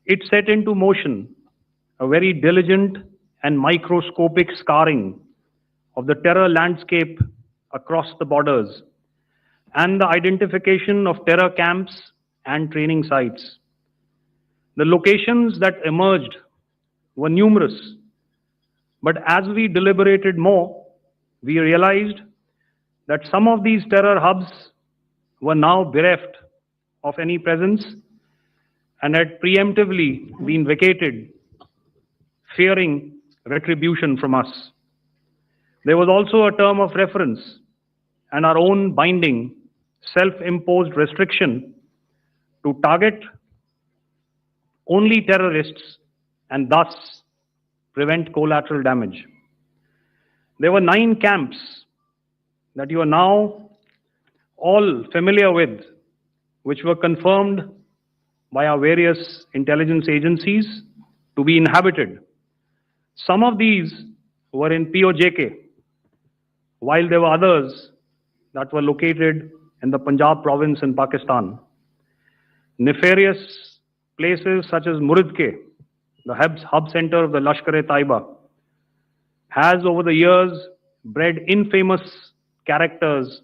It set into motion a very diligent and microscopic scarring of the terror landscape across the borders and the identification of terror camps and training sites. The locations that emerged were numerous, but as we deliberated more, we realized that some of these terror hubs were now bereft of any presence and had preemptively been vacated, fearing retribution from us. There was also a term of reference and our own binding, self imposed restriction to target only terrorists and thus prevent collateral damage. There were 9 camps that you are now all familiar with, which were confirmed by our various intelligence agencies to be inhabited. Some of these were in POJK, while there were others that were located in the Punjab province in Pakistan. Nefarious places such as Muridke, the hub center of the Lashkar-e-Taiba, has over the years bred infamous characters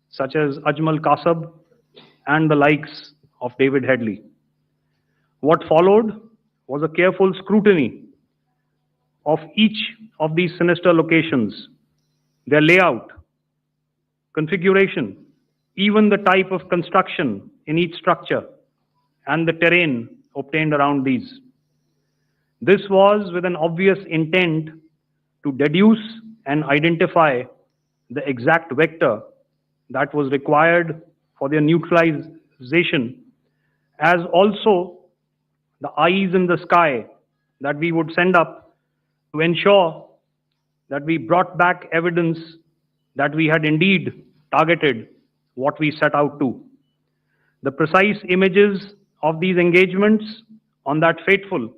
such as Ajmal Kasab and the likes of David Headley. What followed was a careful scrutiny of each of these sinister locations, their layout, configuration, even the type of construction in each structure, and the terrain obtained around these. This was with an obvious intent to deduce and identify the exact vector that was required for their neutralization, as also the eyes in the sky that we would send up to ensure that we brought back evidence that we had indeed targeted what we set out to. The precise images of these engagements on that fateful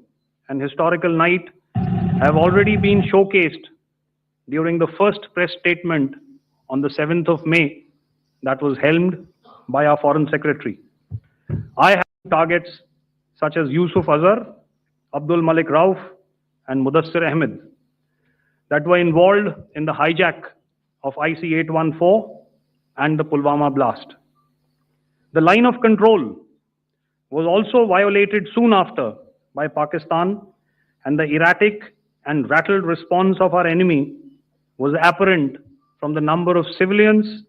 and historical night have already been showcased during the first press statement on the 7th of May that was helmed by our Foreign Secretary. I have targets such as Yusuf Azhar, Abdul Malik Rauf, and Mudassir Ahmed that were involved in the hijack of IC-814 and the Pulwama blast. The line of control was also violated soon after by Pakistan, and the erratic and rattled response of our enemy was apparent from the number of civilians